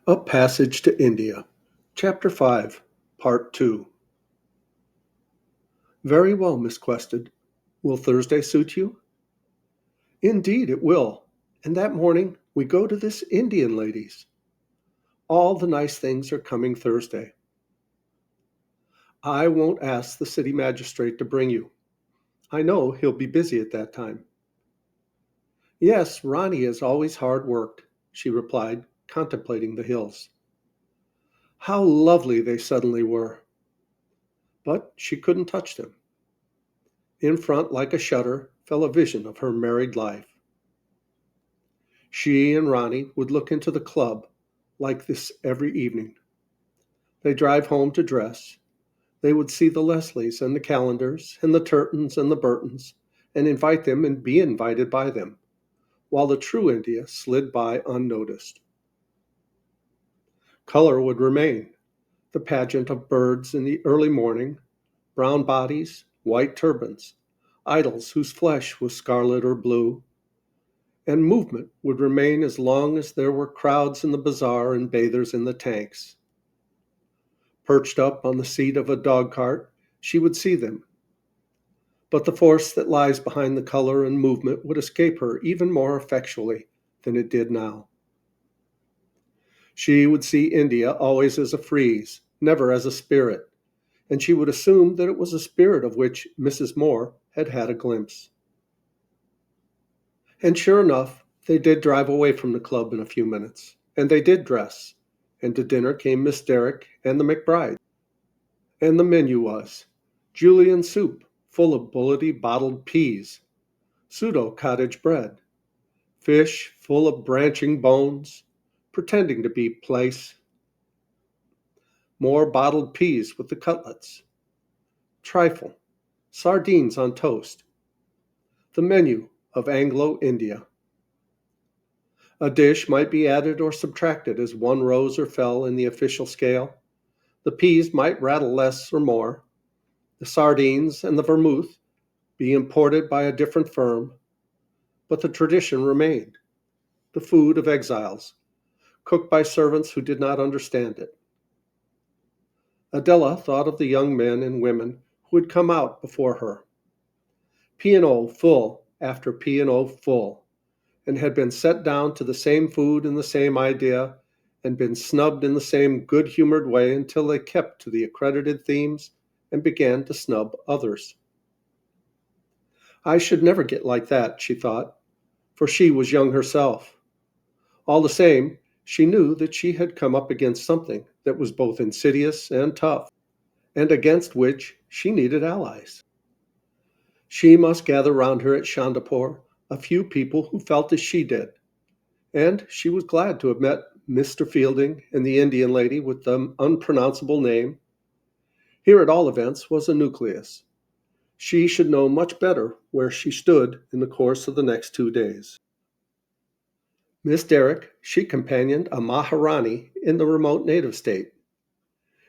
A Passage to India, Chapter 5, Part 2. Very well, Miss Quested. Will Thursday suit you? Indeed, it will. And that morning we go to this Indian lady's. All the nice things are coming Thursday. I won't ask the city magistrate to bring you. I know he'll be busy at that time. Yes, Ronnie is always hard worked, she replied, contemplating the hills. How lovely they suddenly were. But she couldn't touch them. In front, like a shutter, fell a vision of her married life. She and Ronnie would look into the club like this every evening. They drive home to dress. They would see the Leslies and the Calendars and the Turtons and the Burtons and invite them and be invited by them, while the true India slid by unnoticed. Color would remain, the pageant of birds in the early morning, brown bodies, white turbans, idols whose flesh was scarlet or blue, and movement would remain as long as there were crowds in the bazaar and bathers in the tanks. Perched up on the seat of a dog cart, she would see them. But the force that lies behind the color and movement would escape her even more effectually than it did now. She would see India always as a frieze, never as a spirit, and she would assume that it was a spirit of which Mrs. Moore had had a glimpse. And sure enough, they did drive away from the club in a few minutes, and they did dress, and to dinner came Miss Derrick and the McBride. And the menu was julienne soup full of bullety bottled peas, pseudo cottage bread, fish full of branching bones, pretending to be plaice, more bottled peas with the cutlets, trifle, sardines on toast, the menu of Anglo-India. A dish might be added or subtracted as one rose or fell in the official scale. The peas might rattle less or more. The sardines and the vermouth be imported by a different firm. But the tradition remained, the food of exiles, cooked by servants who did not understand it. Adela thought of the young men and women who had come out before her. P&O full after P&O full, and had been set down to the same food and the same idea, and been snubbed in the same good-humored way until they kept to the accredited themes and began to snub others. I should never get like that, she thought, for she was young herself. All the same, she knew that she had come up against something that was both insidious and tough, and against which she needed allies. She must gather round her at Chandapur a few people who felt as she did, and she was glad to have met Mr. Fielding and the Indian lady with the unpronounceable name. Here, at all events, was a nucleus. She should know much better where she stood in the course of the next 2 days. Miss Derrick, she companioned a Maharani in the remote native state.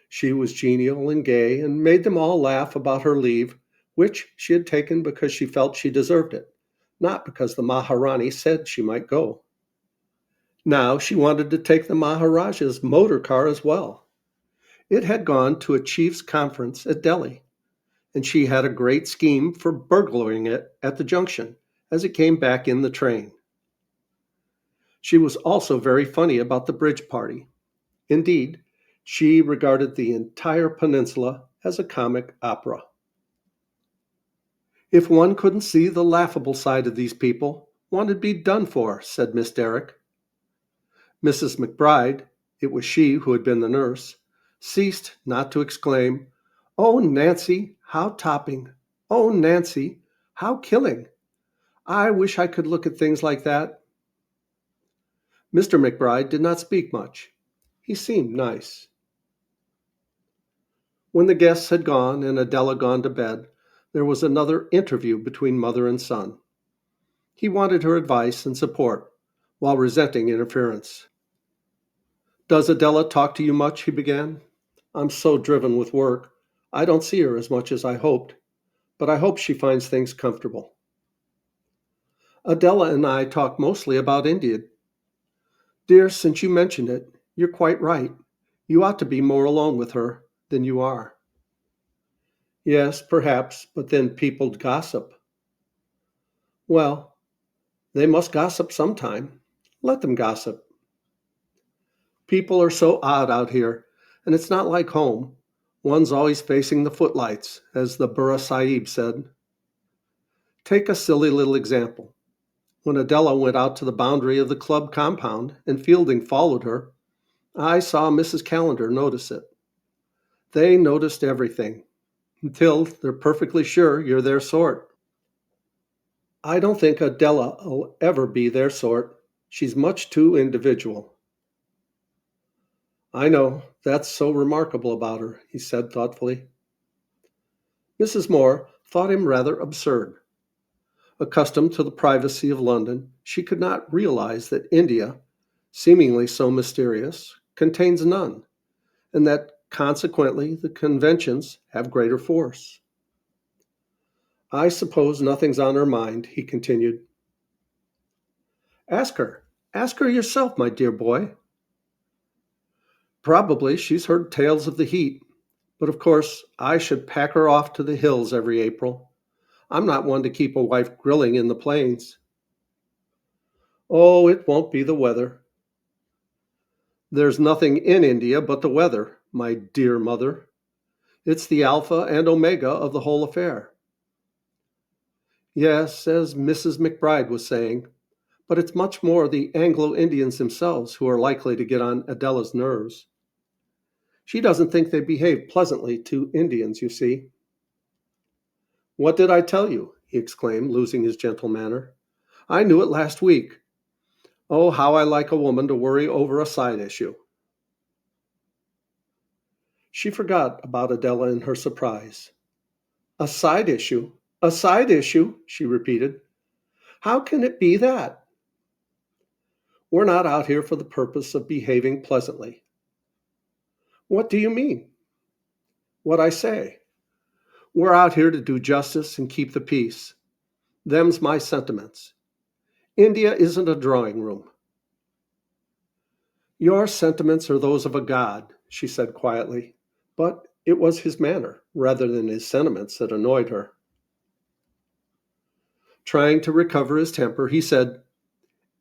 She was genial and gay and made them all laugh about her leave, which she had taken because she felt she deserved it, not because the Maharani said she might go. Now she wanted to take the Maharaja's motor car as well. It had gone to a chief's conference at Delhi, and she had a great scheme for burglaring it at the junction as it came back in the train. She was also very funny about the bridge party. Indeed, she regarded the entire peninsula as a comic opera. If one couldn't see the laughable side of these people, one would be done for, said Miss Derrick. Mrs. McBride, it was she who had been the nurse, ceased not to exclaim, "Oh, Nancy, how topping! Oh, Nancy, how killing! I wish I could look at things like that." Mr. McBride did not speak much. He seemed nice. When the guests had gone and Adela gone to bed, there was another interview between mother and son. He wanted her advice and support, while resenting interference. "Does Adela talk to you much?" he began. "I'm so driven with work. I don't see her as much as I hoped, but I hope she finds things comfortable." "Adela and I talk mostly about India. Dear, since you mentioned it, You're quite right. You ought to be more alone with her than you are. Yes, perhaps, but then people gossip. Well, they must gossip sometime. Let them gossip. People are so odd out here, and it's not like home. One's always facing the footlights, as the Burra Sahib said. Take a silly little example. When Adela went out to the boundary of the club compound and Fielding followed her, I saw Mrs. Callender notice it. They noticed everything, until they're perfectly sure you're their sort. I don't think Adela will ever be their sort. She's much too individual. I know, that's so remarkable about her, he said thoughtfully. Mrs. Moore thought him rather absurd. Accustomed to the privacy of London, she could not realize that India, seemingly so mysterious, contains none, and that consequently the conventions have greater force. I suppose nothing's on her mind, he continued. Ask her. Ask her yourself, my dear boy. Probably she's heard tales of the heat, but of course I should pack her off to the hills every April. I'm not one to keep a wife grilling in the plains. Oh, it won't be the weather. There's nothing in India but the weather, my dear mother. It's the alpha and omega of the whole affair. Yes, as Mrs. McBride was saying, but it's much more the Anglo Indians themselves who are likely to get on Adela's nerves. She doesn't think they behave pleasantly to Indians, you see. What did I tell you? He exclaimed, losing his gentle manner. I knew it last week. Oh, how I like a woman to worry over a side issue. She forgot about Adela in her surprise. A side issue? A side issue? She repeated. How can it be that? We're not out here for the purpose of behaving pleasantly. What do you mean? What I say. We're out here to do justice and keep the peace. Them's my sentiments. India isn't a drawing room. Your sentiments are those of a god, she said quietly, but it was his manner, rather than his sentiments, that annoyed her. Trying to recover his temper, he said,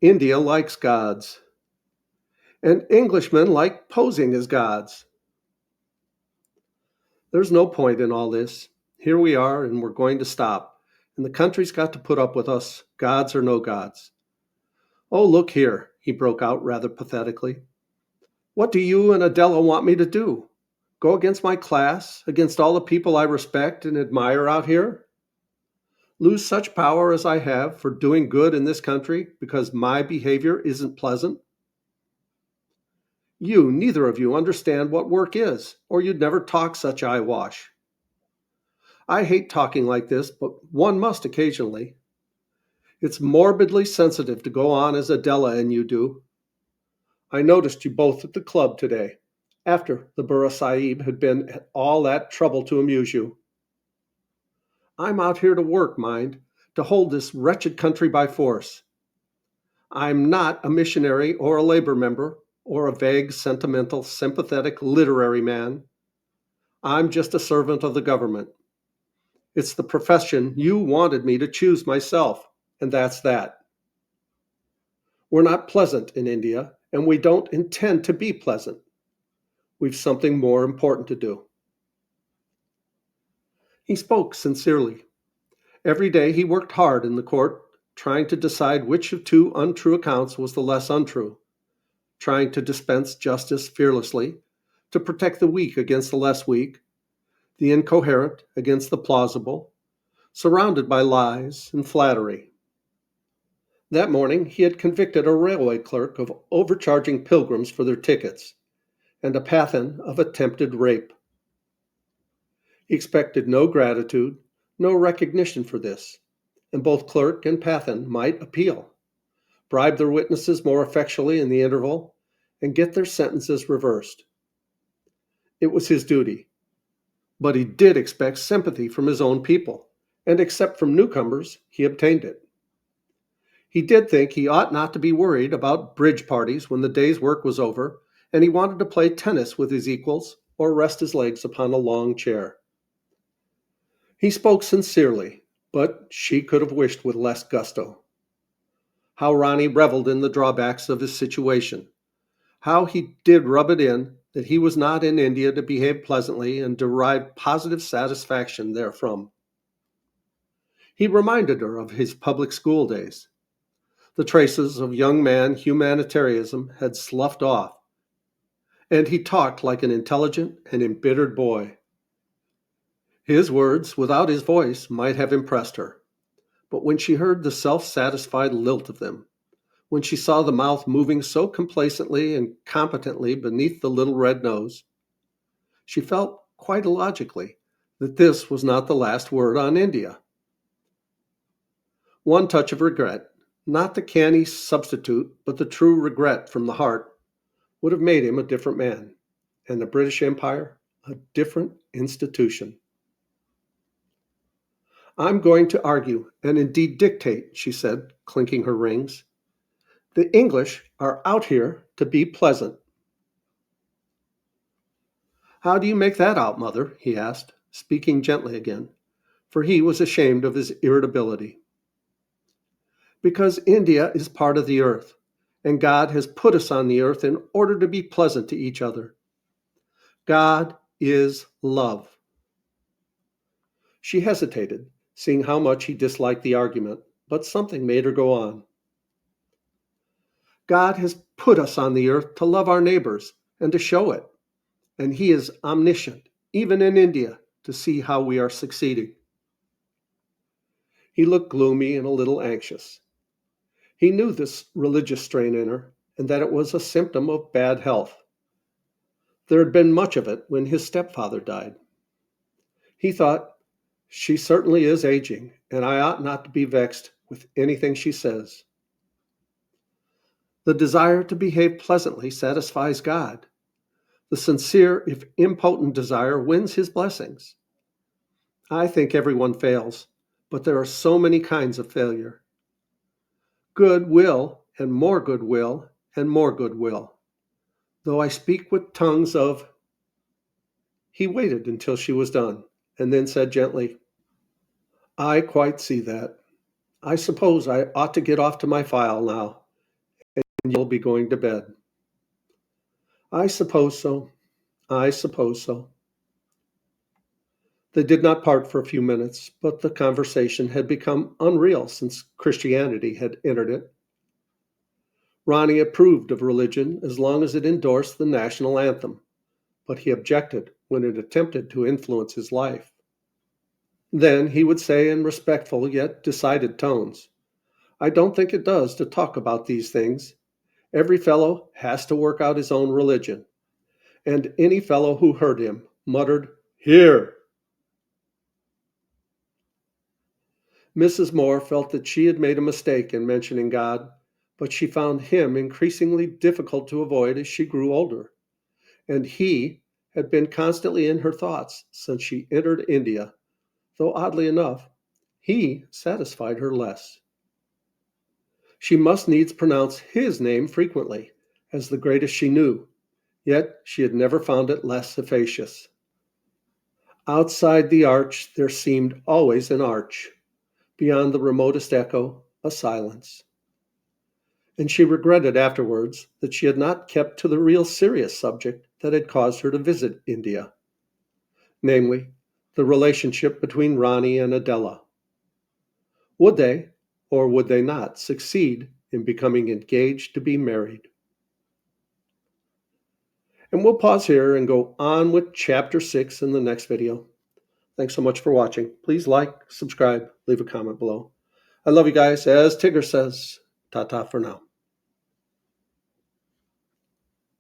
India likes gods, and Englishmen like posing as gods. There's no point in all this. Here we are, and we're going to stop, and the country's got to put up with us, gods or no gods. Oh, look here, he broke out rather pathetically. What do you and Adela want me to do? Go against my class, against all the people I respect and admire out here? Lose such power as I have for doing good in this country because my behavior isn't pleasant? You, neither of you, understand what work is, or you'd never talk such eyewash. I hate talking like this, but one must occasionally. It's morbidly sensitive to go on as Adela and you do. I noticed you both at the club today, after the Burra Sahib had been at all that trouble to amuse you. I'm out here to work, mind, to hold this wretched country by force. I'm not a missionary or a labor member or a vague, sentimental, sympathetic literary man. I'm just a servant of the government. It's the profession you wanted me to choose myself, and that's that. We're not pleasant in India, and we don't intend to be pleasant. We've something more important to do. He spoke sincerely. Every day he worked hard in the court, trying to decide which of two untrue accounts was the less untrue, trying to dispense justice fearlessly, to protect the weak against the less weak, the incoherent against the plausible, surrounded by lies and flattery. That morning he had convicted a railway clerk of overcharging pilgrims for their tickets, and a Pathan of attempted rape. He expected no gratitude, no recognition for this, and both clerk and Pathan might appeal, bribe their witnesses more effectually in the interval, and get their sentences reversed. It was his duty, but he did expect sympathy from his own people, and except from newcomers, he obtained it. He did think he ought not to be worried about bridge parties when the day's work was over, and he wanted to play tennis with his equals or rest his legs upon a long chair. He spoke sincerely, but she could have wished with less gusto. How Ronnie reveled in the drawbacks of his situation. How he did rub it in that he was not in India to behave pleasantly and derive positive satisfaction therefrom. He reminded her of his public school days. The traces of young man humanitarianism had sloughed off, and he talked like an intelligent and embittered boy. His words, without his voice, might have impressed her, but when she heard the self-satisfied lilt of them, when she saw the mouth moving so complacently and competently beneath the little red nose, she felt, quite illogically, that this was not the last word on India. One touch of regret, not the canny substitute, but the true regret from the heart, would have made him a different man, and the British Empire a different institution. I'm going to argue, and indeed dictate, she said, clinking her rings. The English are out here to be pleasant. How do you make that out, mother? He asked, speaking gently again, for he was ashamed of his irritability. Because India is part of the earth, and God has put us on the earth in order to be pleasant to each other. God is love. She hesitated, seeing how much he disliked the argument, but something made her go on. God has put us on the earth to love our neighbors and to show it, and he is omniscient, even in India, to see how we are succeeding. He looked gloomy and a little anxious. He knew this religious strain in her, and that it was a symptom of bad health. There had been much of it when his stepfather died. He thought, she certainly is aging, and I ought not to be vexed with anything she says. The desire to behave pleasantly satisfies God. The sincere, if impotent desire wins his blessings. I think everyone fails, but there are so many kinds of failure. Good will, and more good will, and more good will. Though I speak with tongues of... He waited until she was done, and then said gently, I quite see that. I suppose I ought to get off to my file now, and you'll be going to bed. I suppose so. I suppose so. They did not part for a few minutes, but the conversation had become unreal since Christianity had entered it. Ronnie approved of religion as long as it endorsed the national anthem, but he objected when it attempted to influence his life. Then he would say in respectful yet decided tones, I don't think it does to talk about these things. Every fellow has to work out his own religion. And any fellow who heard him muttered, Here! Mrs. Moore felt that she had made a mistake in mentioning God, but she found him increasingly difficult to avoid as she grew older, and he had been constantly in her thoughts since she entered India, though oddly enough, he satisfied her less. She must needs pronounce his name frequently, as the greatest she knew, yet she had never found it less efficacious. Outside the arch there seemed always an arch, beyond the remotest echo, a silence. And she regretted afterwards that she had not kept to the real serious subject that had caused her to visit India, namely, the relationship between Ronnie and Adela. Would they, or would they not, succeed in becoming engaged to be married? And we'll pause here and go on with Chapter 6 in the next video. Thanks so much for watching. Please like, subscribe, leave a comment below. I love you guys. As Tigger says, ta-ta for now.